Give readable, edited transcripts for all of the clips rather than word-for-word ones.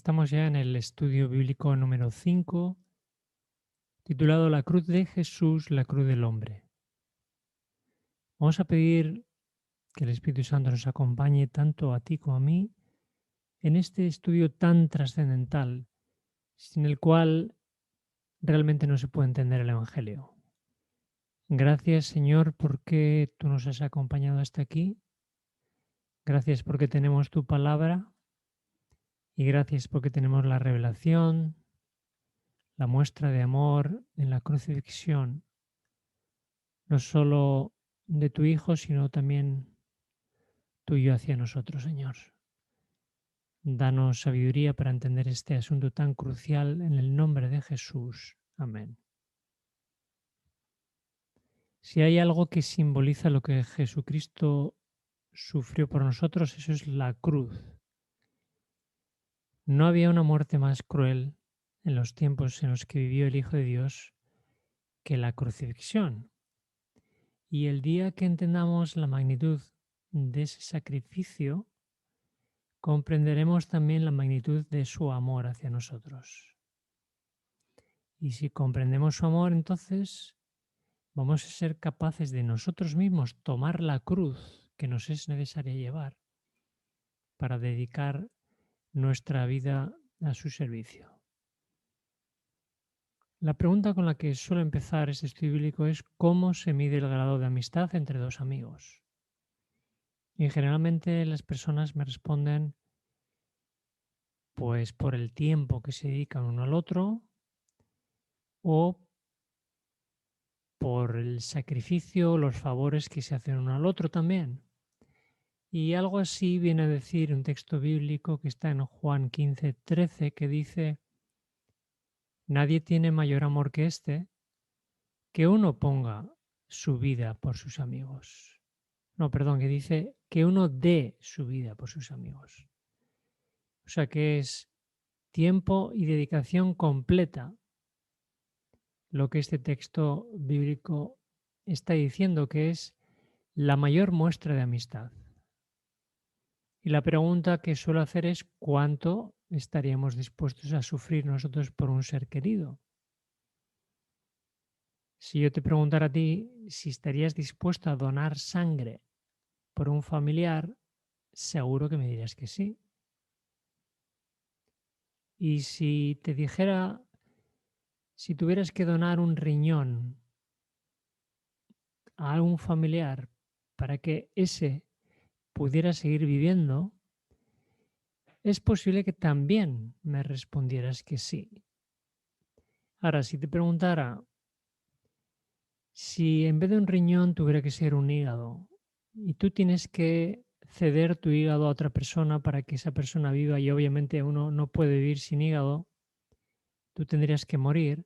Estamos ya en el estudio bíblico número 5, titulado La cruz de Jesús, la cruz del hombre. Vamos a pedir que el Espíritu Santo nos acompañe tanto a ti como a mí en este estudio tan trascendental, sin el cual realmente no se puede entender el Evangelio. Gracias, Señor, porque tú nos has acompañado hasta aquí. Gracias porque tenemos tu palabra y gracias porque tenemos la revelación, la muestra de amor en la crucifixión, no solo de tu Hijo, sino también tuyo hacia nosotros, Señor. Danos sabiduría para entender este asunto tan crucial en el nombre de Jesús. Amén. Si hay algo que simboliza lo que Jesucristo sufrió por nosotros, eso es la cruz. No había una muerte más cruel en los tiempos en los que vivió el Hijo de Dios que la crucifixión. Y el día que entendamos la magnitud de ese sacrificio, comprenderemos también la magnitud de su amor hacia nosotros. Y si comprendemos su amor, entonces vamos a ser capaces de nosotros mismos tomar la cruz que nos es necesaria llevar para dedicar nuestra vida a su servicio. La pregunta con la que suelo empezar este estudio bíblico es ¿cómo se mide el grado de amistad entre dos amigos? Y generalmente las personas me responden pues por el tiempo que se dedican uno al otro o por el sacrificio, los favores que se hacen uno al otro también. Y algo así viene a decir un texto bíblico que está en Juan 15:13 que dice, nadie tiene mayor amor que este, que uno ponga su vida por sus amigos. No, perdón, que dice que uno dé su vida por sus amigos. O sea que es tiempo y dedicación completa lo que este texto bíblico está diciendo, que es la mayor muestra de amistad. Y la pregunta que suelo hacer es ¿cuánto estaríamos dispuestos a sufrir nosotros por un ser querido? Si yo te preguntara a ti si estarías dispuesto a donar sangre por un familiar, seguro que me dirías que sí. Y si te dijera, si tuvieras que donar un riñón a algún familiar para que ese pudiera seguir viviendo, es posible que también me respondieras que sí. Ahora, si te preguntara si en vez de un riñón tuviera que ser un hígado y tú tienes que ceder tu hígado a otra persona para que esa persona viva y obviamente uno no puede vivir sin hígado, tú tendrías que morir,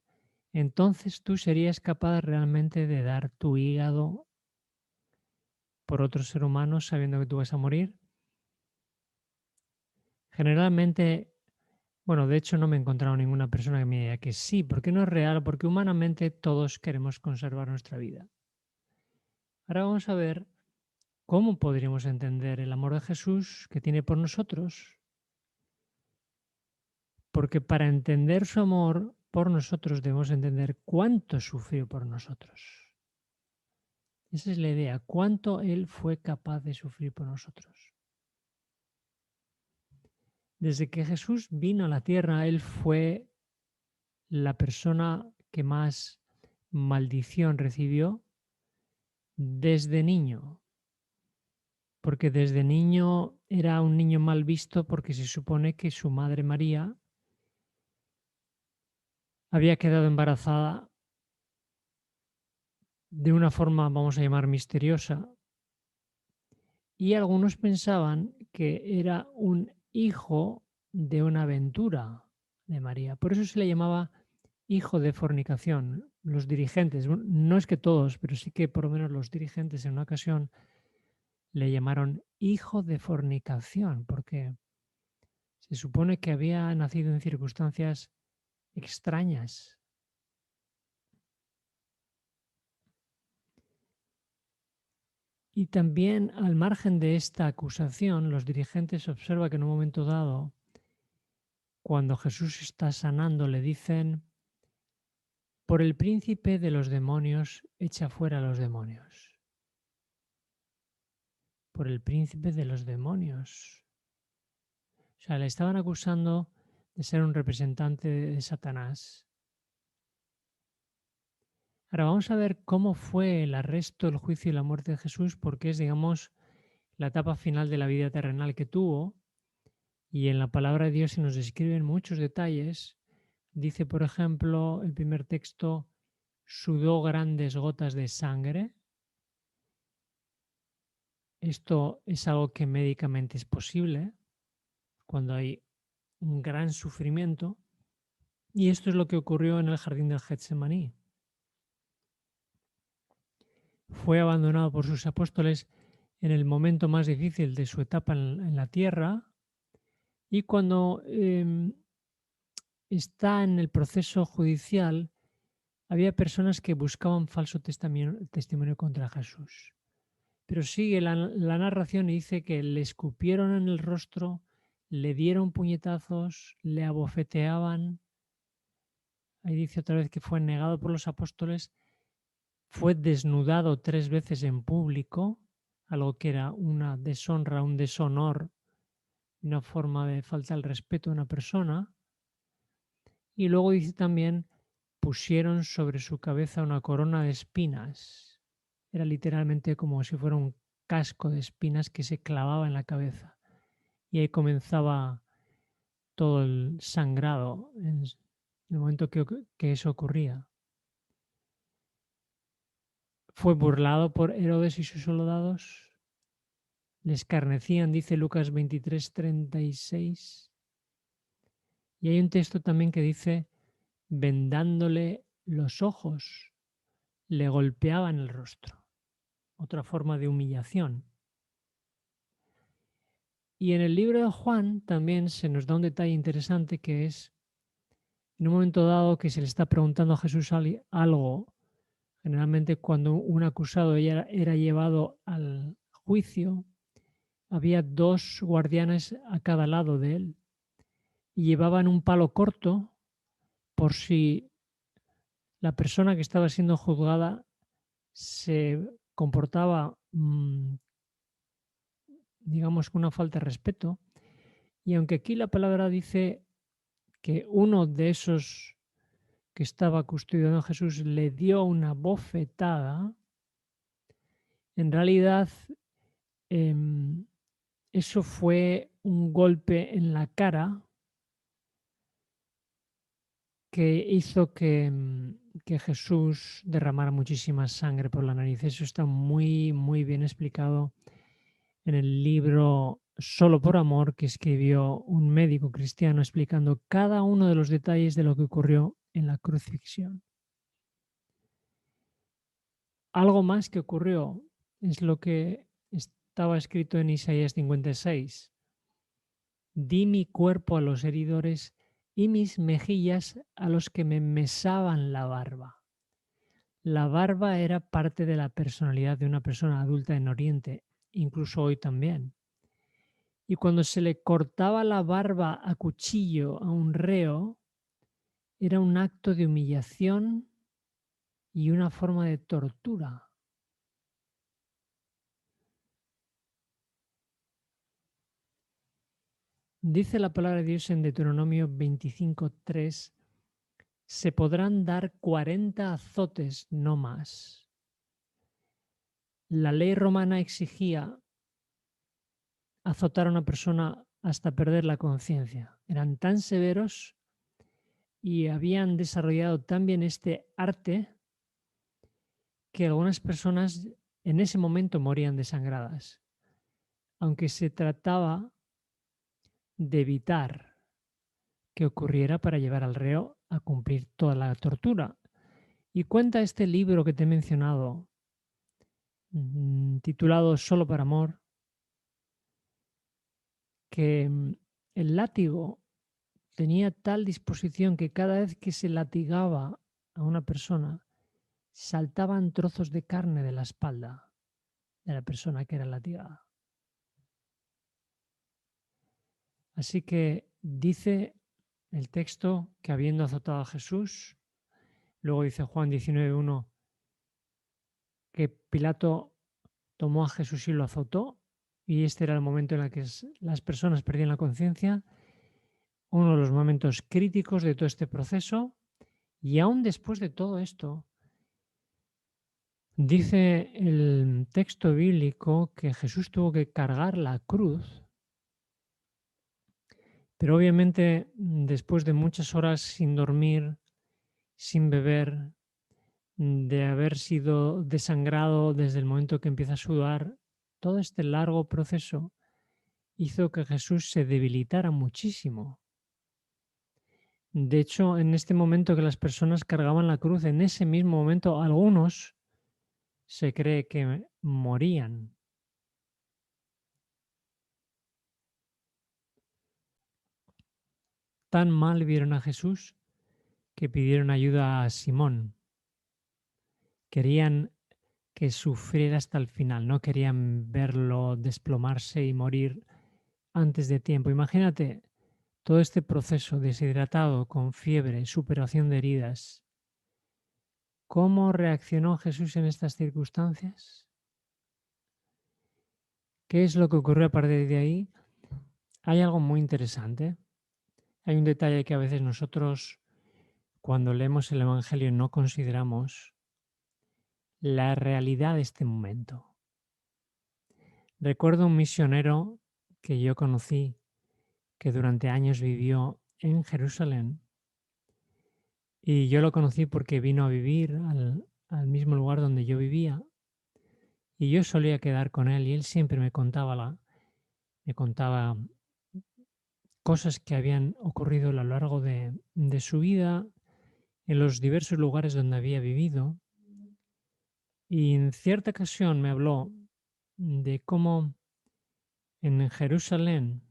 entonces tú serías capaz realmente de dar tu hígado por otro ser humano sabiendo que tú vas a morir. Generalmente, bueno, de hecho no me he encontrado ninguna persona que me diga que sí, porque no es real, porque humanamente todos queremos conservar nuestra vida. Ahora vamos a ver cómo podríamos entender el amor de Jesús que tiene por nosotros, porque para entender su amor por nosotros debemos entender cuánto sufrió por nosotros. Esa es la idea, cuánto Él fue capaz de sufrir por nosotros. Desde que Jesús vino a la tierra, Él fue la persona que más maldición recibió desde niño, porque desde niño era un niño mal visto porque se supone que su madre María había quedado embarazada de una forma, vamos a llamar, misteriosa, y algunos pensaban que era un hijo de una aventura de María. Por eso se le llamaba hijo de fornicación. Los dirigentes, no es que todos, pero sí que por lo menos los dirigentes en una ocasión le llamaron hijo de fornicación, porque se supone que había nacido en circunstancias extrañas. Y también al margen de esta acusación, los dirigentes observan que en un momento dado cuando Jesús está sanando, le dicen: por el príncipe de los demonios, echa fuera a los demonios. Por el príncipe de los demonios. O sea, le estaban acusando de ser un representante de Satanás. Ahora vamos a ver cómo fue el arresto, el juicio y la muerte de Jesús, porque es, digamos, la etapa final de la vida terrenal que tuvo. Y en la palabra de Dios se nos describen muchos detalles. Dice, por ejemplo, el primer texto: sudó grandes gotas de sangre. Esto es algo que médicamente es posible cuando hay un gran sufrimiento. Y esto es lo que ocurrió en el jardín del Getsemaní. Fue abandonado por sus apóstoles en el momento más difícil de su etapa en la tierra, y cuando está en el proceso judicial, había personas que buscaban falso testimonio contra Jesús. Pero sigue la narración y dice que le escupieron en el rostro, le dieron puñetazos, le abofeteaban. Ahí dice otra vez que fue negado por los apóstoles, fue desnudado 3 veces en público, algo que era una deshonra, un deshonor, una forma de falta al respeto a una persona. Y luego dice también: pusieron sobre su cabeza una corona de espinas. Era literalmente como si fuera un casco de espinas que se clavaba en la cabeza. Y ahí comenzaba todo el sangrado en el momento que eso ocurría. Fue burlado por Herodes y sus soldados. Le escarnecían, dice Lucas 23:36. Y hay un texto también que dice: vendándole los ojos, le golpeaban el rostro. Otra forma de humillación. Y en el libro de Juan también se nos da un detalle interesante, que es en un momento dado que se le está preguntando a Jesús algo. Generalmente cuando un acusado era llevado al juicio, había 2 guardianes a cada lado de él y llevaban un palo corto por si la persona que estaba siendo juzgada se comportaba, digamos, con una falta de respeto. Y aunque aquí la palabra dice que uno de esos que estaba custodiando a Jesús le dio una bofetada, en realidad eso fue un golpe en la cara que hizo que Jesús derramara muchísima sangre por la nariz. Eso está muy, muy bien explicado en el libro Solo por Amor, que escribió un médico cristiano explicando cada uno de los detalles de lo que ocurrió en la crucifixión. Algo más que ocurrió es lo que estaba escrito en Isaías 56. Di mi cuerpo a los heridores y mis mejillas a los que me mesaban la barba. La barba era parte de la personalidad de una persona adulta en Oriente, incluso hoy también. Y cuando se le cortaba la barba a cuchillo a un reo, era un acto de humillación y una forma de tortura. Dice la palabra de Dios en Deuteronomio 25:3: se podrán dar 40 azotes, no más. La ley romana exigía azotar a una persona hasta perder la conciencia. Eran tan severos y habían desarrollado tan bien este arte que algunas personas en ese momento morían desangradas, aunque se trataba de evitar que ocurriera para llevar al reo a cumplir toda la tortura. Y cuenta este libro que te he mencionado, titulado Solo por Amor, que el látigo tenía tal disposición que cada vez que se latigaba a una persona, saltaban trozos de carne de la espalda de la persona que era latigada. Así que dice el texto que habiendo azotado a Jesús, luego dice Juan 19:1 que Pilato tomó a Jesús y lo azotó, y este era el momento en el que las personas perdían la conciencia, uno de los momentos críticos de todo este proceso, y aún después de todo esto, dice el texto bíblico que Jesús tuvo que cargar la cruz, pero obviamente después de muchas horas sin dormir, sin beber, de haber sido desangrado desde el momento que empieza a sudar, todo este largo proceso hizo que Jesús se debilitara muchísimo. De hecho, en este momento que las personas cargaban la cruz, en ese mismo momento algunos se cree que morían. Tan mal vieron a Jesús que pidieron ayuda a Simón. Querían que sufriera hasta el final, no querían verlo desplomarse y morir antes de tiempo. Imagínate todo este proceso deshidratado, con fiebre, superación de heridas. ¿Cómo reaccionó Jesús en estas circunstancias? ¿Qué es lo que ocurrió a partir de ahí? Hay algo muy interesante. Hay un detalle que a veces nosotros, cuando leemos el Evangelio, no consideramos la realidad de este momento. Recuerdo un misionero que yo conocí, que durante años vivió en Jerusalén, y yo lo conocí porque vino a vivir al mismo lugar donde yo vivía, y yo solía quedar con él y él siempre me contaba cosas que habían ocurrido a lo largo de su vida en los diversos lugares donde había vivido. Y en cierta ocasión me habló de cómo en Jerusalén,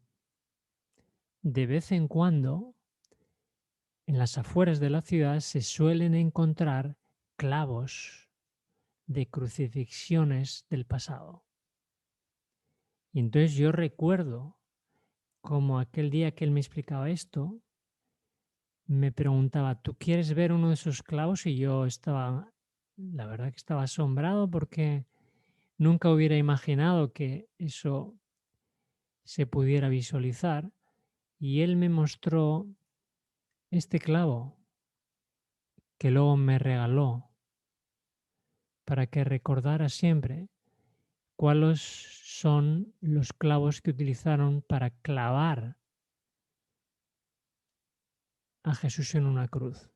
de vez en cuando, en las afueras de la ciudad, se suelen encontrar clavos de crucifixiones del pasado. Y entonces yo recuerdo como aquel día que él me explicaba esto, me preguntaba, ¿tú quieres ver uno de esos clavos? Y yo estaba, la verdad que estaba asombrado porque nunca hubiera imaginado que eso se pudiera visualizar. Y él me mostró este clavo que luego me regaló para que recordara siempre cuáles son los clavos que utilizaron para clavar a Jesús en una cruz.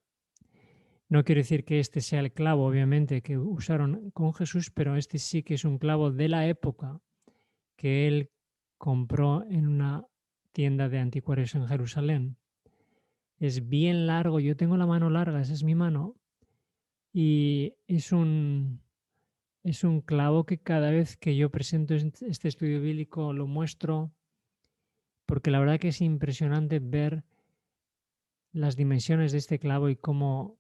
No quiero decir que este sea el clavo, obviamente, que usaron con Jesús, pero este sí que es un clavo de la época que él compró en una tienda de anticuarios en Jerusalén. Es bien largo, yo tengo la mano larga, esa es mi mano, y es un clavo que cada vez que yo presento este estudio bíblico lo muestro, porque la verdad que es impresionante ver las dimensiones de este clavo y cómo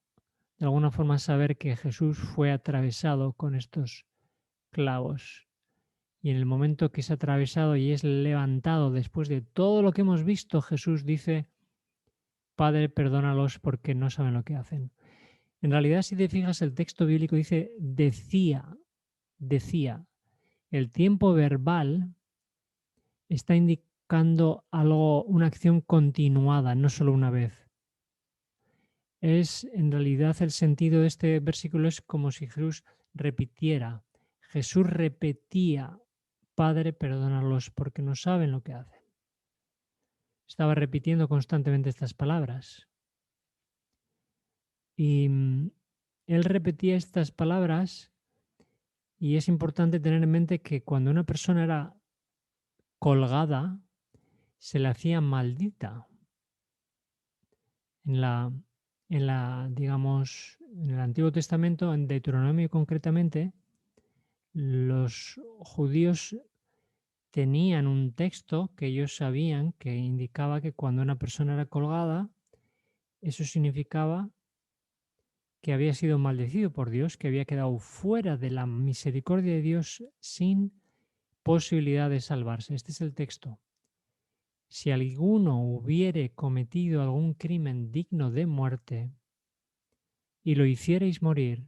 de alguna forma saber que Jesús fue atravesado con estos clavos. Y en el momento que es atravesado y es levantado después de todo lo que hemos visto, Jesús dice, Padre, perdónalos porque no saben lo que hacen. En realidad, si te fijas, el texto bíblico dice decía. El tiempo verbal está indicando algo, una acción continuada, no solo una vez. Es en realidad el sentido de este versículo es como si Jesús repitiera. Jesús repetía, Padre, perdónalos porque no saben lo que hacen. Estaba repitiendo constantemente estas palabras. Y él repetía estas palabras y es importante tener en mente que cuando una persona era colgada, se le hacía maldita. Digamos, en el Antiguo Testamento, en Deuteronomio concretamente, los judíos tenían un texto que ellos sabían que indicaba que cuando una persona era colgada, eso significaba que había sido maldecido por Dios, que había quedado fuera de la misericordia de Dios sin posibilidad de salvarse. Este es el texto. si alguno hubiere cometido algún crimen digno de muerte, y lo hiciereis morir,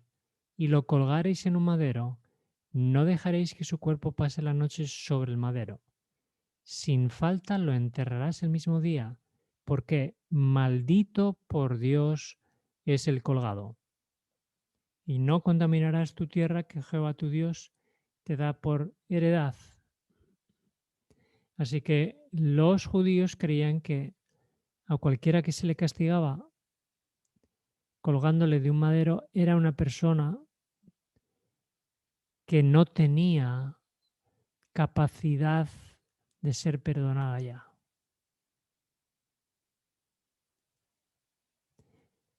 y lo colgareis en un madero, no dejaréis que su cuerpo pase la noche sobre el madero. Sin falta lo enterrarás el mismo día, porque maldito por Dios es el colgado. Y no contaminarás tu tierra que Jehová tu Dios te da por heredad. Así que los judíos creían que a cualquiera que se le castigaba colgándole de un madero era una persona que no tenía capacidad de ser perdonada ya.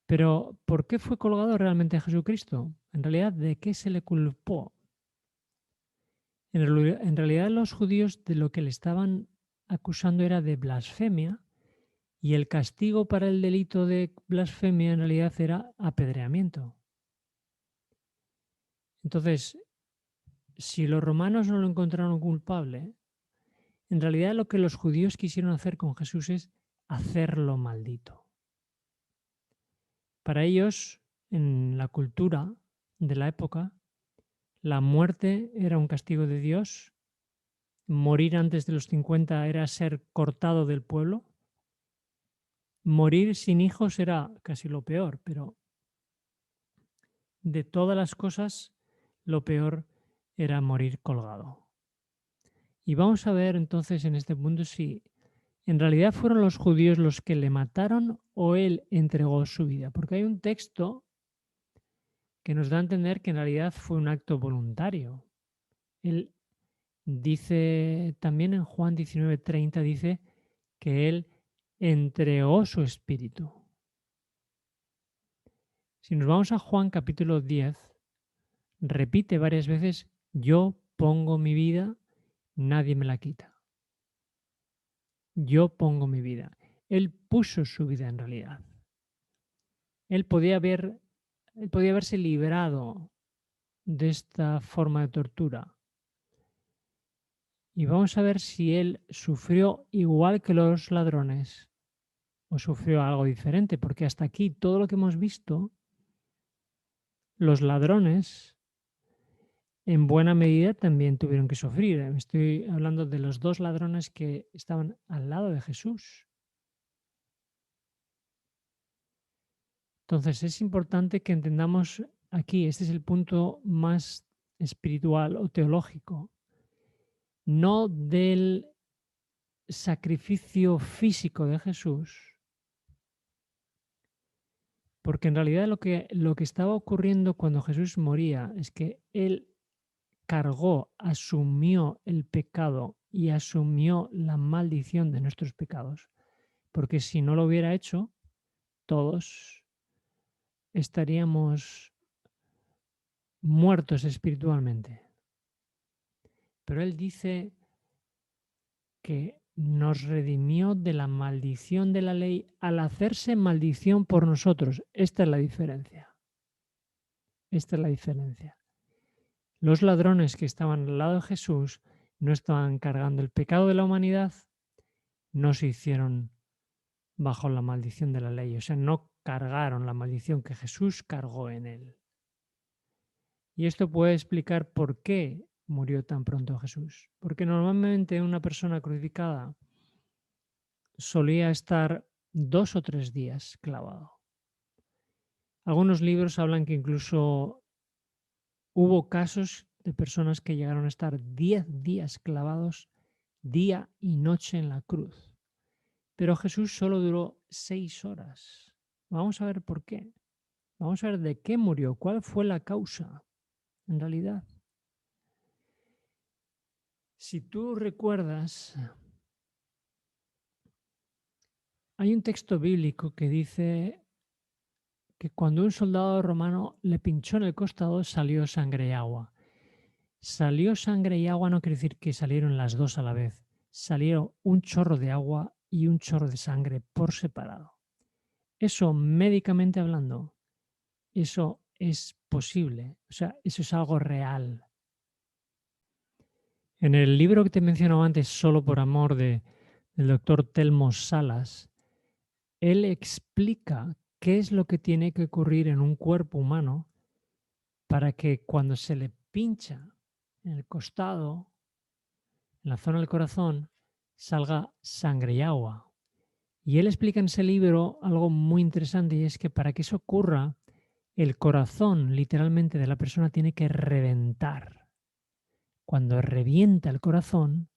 Pero, ¿por qué fue colgado realmente Jesucristo? En realidad, ¿de qué se le culpó? En realidad, los judíos de lo que le estaban acusando era de blasfemia, y el castigo para el delito de blasfemia en realidad era apedreamiento. Entonces, si los romanos no lo encontraron culpable, en realidad lo que los judíos quisieron hacer con Jesús es hacerlo maldito. Para ellos, en la cultura de la época, la muerte era un castigo de Dios, morir antes de los 50 era ser cortado del pueblo, morir sin hijos era casi lo peor, pero de todas las cosas, lo peor era morir colgado. Y vamos a ver entonces en este punto si en realidad fueron los judíos los que le mataron o él entregó su vida, porque hay un texto que nos da a entender que en realidad fue un acto voluntario. Él dice también en Juan 19:30, dice que él entregó su espíritu. Si nos vamos a Juan capítulo 10, repite varias veces: yo pongo mi vida, nadie me la quita. Yo pongo mi vida. Él puso su vida en realidad. Él podía haberse librado de esta forma de tortura. Y vamos a ver si él sufrió igual que los ladrones o sufrió algo diferente, porque hasta aquí todo lo que hemos visto, los ladrones en buena medida también tuvieron que sufrir. Estoy hablando de los dos ladrones que estaban al lado de Jesús. Entonces es importante que entendamos aquí, este es el punto más espiritual o teológico, no del sacrificio físico de Jesús, porque en realidad lo que estaba ocurriendo cuando Jesús moría es que Él cargó, asumió el pecado y asumió la maldición de nuestros pecados, porque si no lo hubiera hecho, todos estaríamos muertos espiritualmente. Pero Él dice que nos redimió de la maldición de la ley al hacerse maldición por nosotros. Esta es la diferencia. Esta es la diferencia. Los ladrones que estaban al lado de Jesús no estaban cargando el pecado de la humanidad, no se hicieron bajo la maldición de la ley, o sea, no cargaron la maldición que Jesús cargó en él. Y esto puede explicar por qué murió tan pronto Jesús. Porque normalmente una persona crucificada solía estar 2 o 3 días clavado. Algunos libros hablan que incluso hubo casos de personas que llegaron a estar 10 días clavados día y noche en la cruz. Pero Jesús solo duró 6 horas. Vamos a ver por qué. Vamos a ver de qué murió, cuál fue la causa en realidad. Si tú recuerdas, hay un texto bíblico que dice que cuando un soldado romano le pinchó en el costado salió sangre y agua. Salió sangre y agua no quiere decir que salieron las dos a la vez. Salieron un chorro de agua y un chorro de sangre por separado. Eso, médicamente hablando, eso es posible. O sea, eso es algo real. En el libro que te mencionaba antes, Solo por amor, de el doctor Telmo Salas, él explica qué es lo que tiene que ocurrir en un cuerpo humano para que cuando se le pincha en el costado, en la zona del corazón, salga sangre y agua. Y él explica en ese libro algo muy interesante y es que para que eso ocurra, el corazón literalmente de la persona tiene que reventar. Cuando revienta el corazón,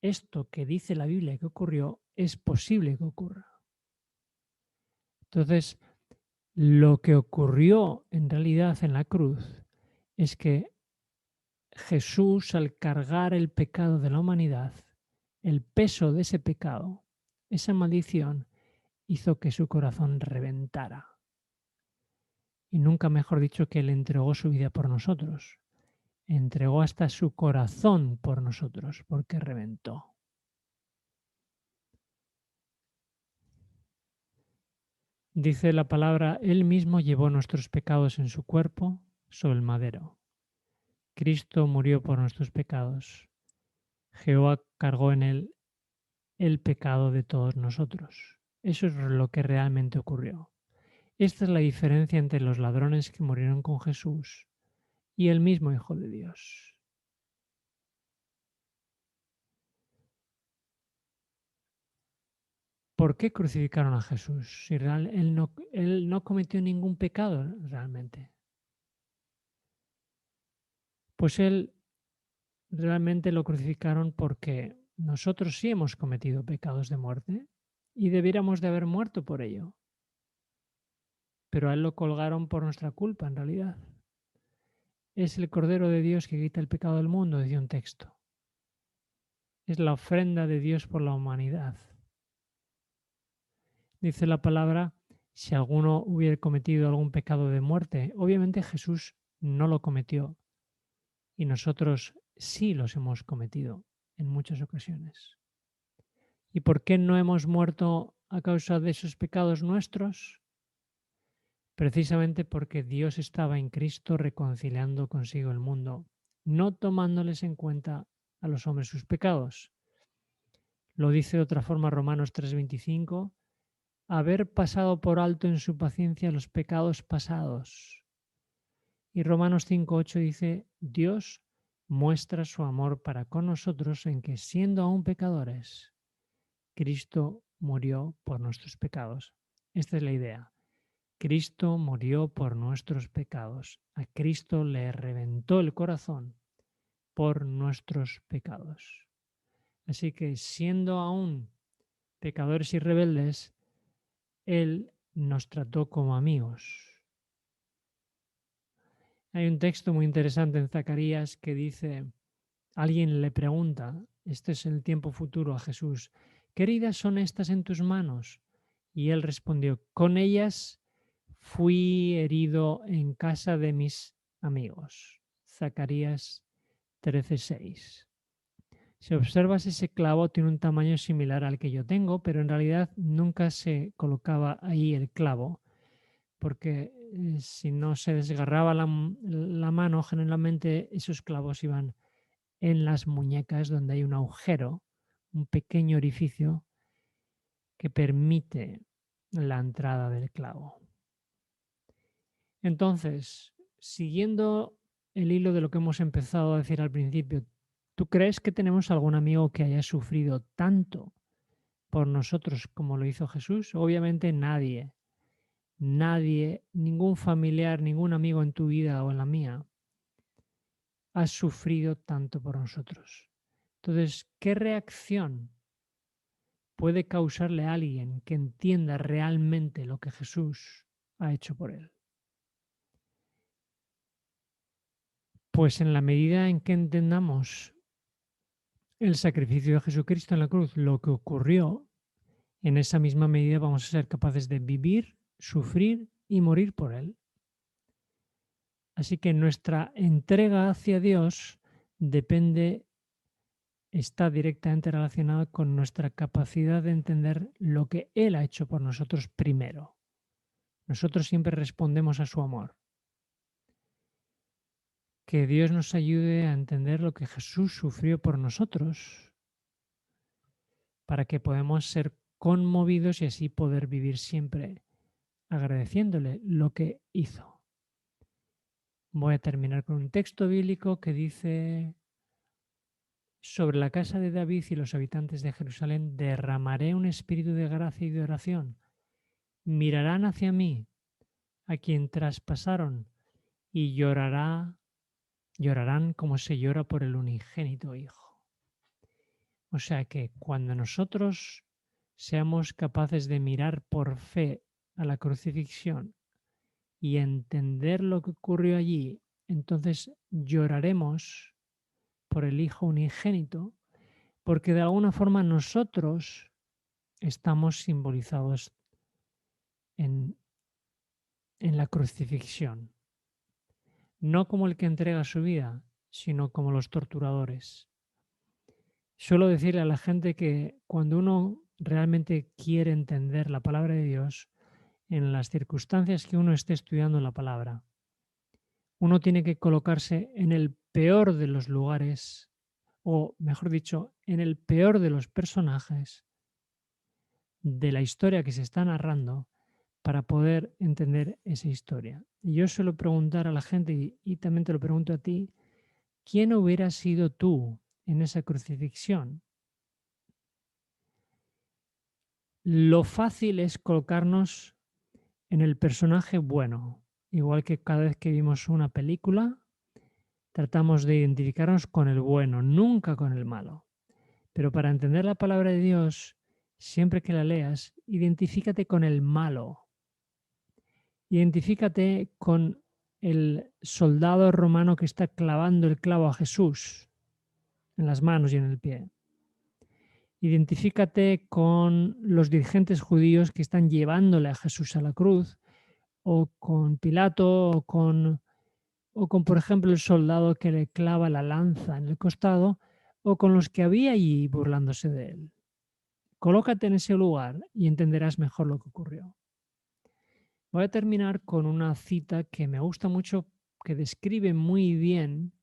esto que dice la Biblia que ocurrió es posible que ocurra. Entonces, lo que ocurrió en realidad en la cruz es que Jesús, al cargar el pecado de la humanidad, el peso de ese pecado, esa maldición, hizo que su corazón reventara. Y nunca mejor dicho que Él entregó su vida por nosotros. Entregó hasta su corazón por nosotros, porque reventó. Dice la palabra, Él mismo llevó nuestros pecados en su cuerpo sobre el madero. Cristo murió por nuestros pecados. Jehová cargó en Él el pecado de todos nosotros. Eso es lo que realmente ocurrió. Esta es la diferencia entre los ladrones que murieron con Jesús y el mismo Hijo de Dios. ¿Por qué crucificaron a Jesús? Si él no cometió ningún pecado realmente. Pues él realmente lo crucificaron porque nosotros sí hemos cometido pecados de muerte y debiéramos de haber muerto por ello. Pero a él lo colgaron por nuestra culpa en realidad. Es el Cordero de Dios que quita el pecado del mundo, decía un texto. Es la ofrenda de Dios por la humanidad. Dice la palabra, si alguno hubiera cometido algún pecado de muerte, obviamente Jesús no lo cometió y nosotros sí los hemos cometido en muchas ocasiones. ¿Y por qué no hemos muerto a causa de esos pecados nuestros? Precisamente porque Dios estaba en Cristo reconciliando consigo el mundo, no tomándoles en cuenta a los hombres sus pecados. Lo dice de otra forma Romanos 3:25, haber pasado por alto en su paciencia los pecados pasados. Y Romanos 5:8 dice, Dios muestra su amor para con nosotros en que siendo aún pecadores, Cristo murió por nuestros pecados. Esta es la idea. Cristo murió por nuestros pecados. A Cristo le reventó el corazón por nuestros pecados. Así que siendo aún pecadores y rebeldes, Él nos trató como amigos. Hay un texto muy interesante en Zacarías que dice, alguien le pregunta, este es el tiempo futuro a Jesús, ¿qué heridas son estas en tus manos? Y él respondió, con ellas fui herido en casa de mis amigos. Zacarías 13:6. Si observas ese clavo tiene un tamaño similar al que yo tengo, pero en realidad nunca se colocaba ahí el clavo, porque si no se desgarraba la mano, generalmente esos clavos iban en las muñecas donde hay un agujero, un pequeño orificio que permite la entrada del clavo. Entonces, siguiendo el hilo de lo que hemos empezado a decir al principio, ¿tú crees que tenemos algún amigo que haya sufrido tanto por nosotros como lo hizo Jesús? Obviamente nadie. Nadie, ningún familiar, ningún amigo en tu vida o en la mía ha sufrido tanto por nosotros. Entonces, ¿qué reacción puede causarle a alguien que entienda realmente lo que Jesús ha hecho por él? Pues en la medida en que entendamos el sacrificio de Jesucristo en la cruz, lo que ocurrió, en esa misma medida vamos a ser capaces de vivir, sufrir y morir por él. Así que nuestra entrega hacia Dios depende, está directamente relacionada con nuestra capacidad de entender lo que Él ha hecho por nosotros primero. Nosotros siempre respondemos a su amor. Que Dios nos ayude a entender lo que Jesús sufrió por nosotros, para que podamos ser conmovidos y así poder vivir siempre agradeciéndole lo que hizo. Voy a terminar con un texto bíblico que dice: sobre la casa de David y los habitantes de Jerusalén derramaré un espíritu de gracia y de oración. Mirarán hacia mí, a quien traspasaron, y llorarán como se llora por el unigénito Hijo. O sea que cuando nosotros seamos capaces de mirar por fe a la crucifixión y entender lo que ocurrió allí, entonces lloraremos por el Hijo unigénito, porque de alguna forma nosotros estamos simbolizados en, en la crucifixión, no como el que entrega su vida, sino como los torturadores. Suelo decirle a la gente que cuando uno realmente quiere entender la palabra de Dios, en las circunstancias que uno esté estudiando la palabra, uno tiene que colocarse en el peor de los lugares, o mejor dicho, en el peor de los personajes de la historia que se está narrando para poder entender esa historia. Y yo suelo preguntar a la gente, y también te lo pregunto a ti, ¿quién hubieras sido tú en esa crucifixión? Lo fácil es colocarnos en el personaje bueno, igual que cada vez que vimos una película, tratamos de identificarnos con el bueno, nunca con el malo. Pero para entender la palabra de Dios, siempre que la leas, identifícate con el malo. Identifícate con el soldado romano que está clavando el clavo a Jesús en las manos y en el pie. Identifícate con los dirigentes judíos que están llevándole a Jesús a la cruz, o con Pilato, o con, por ejemplo, el soldado que le clava la lanza en el costado, o con los que había allí burlándose de él. Colócate en ese lugar y entenderás mejor lo que ocurrió. Voy a terminar con una cita que me gusta mucho, que describe muy bien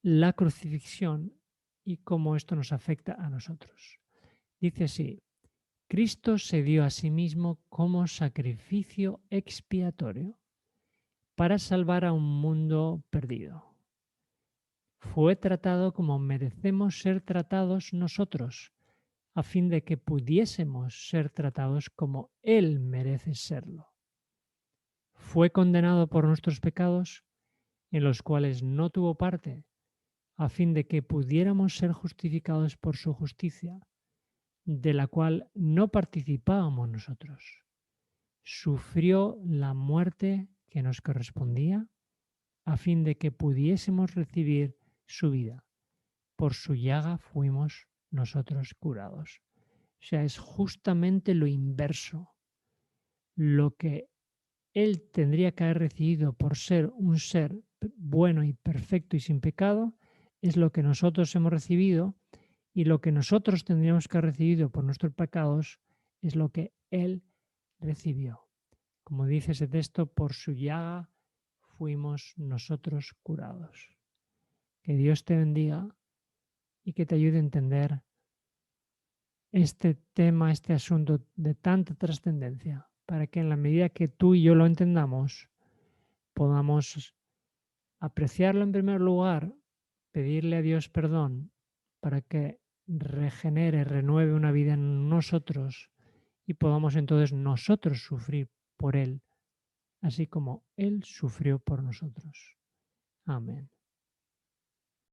la crucifixión y cómo esto nos afecta a nosotros. Dice así: Cristo se dio a sí mismo como sacrificio expiatorio para salvar a un mundo perdido. Fue tratado como merecemos ser tratados nosotros, a fin de que pudiésemos ser tratados como Él merece serlo. Fue condenado por nuestros pecados, en los cuales no tuvo parte, a fin de que pudiéramos ser justificados por su justicia, de la cual no participábamos nosotros. Sufrió la muerte que nos correspondía, a fin de que pudiésemos recibir su vida. Por su llaga fuimos nosotros curados. O sea, es justamente lo inverso. Lo que él tendría que haber recibido por ser un ser bueno y perfecto y sin pecado, es lo que nosotros hemos recibido, y lo que nosotros tendríamos que haber recibido por nuestros pecados es lo que él recibió. Como dice ese texto, por su llaga fuimos nosotros curados. Que Dios te bendiga y que te ayude a entender este tema, este asunto de tanta trascendencia, para que en la medida que tú y yo lo entendamos, podamos apreciarlo en primer lugar, pedirle a Dios perdón para que regenere, renueve una vida en nosotros, y podamos entonces nosotros sufrir por Él, así como Él sufrió por nosotros. Amén.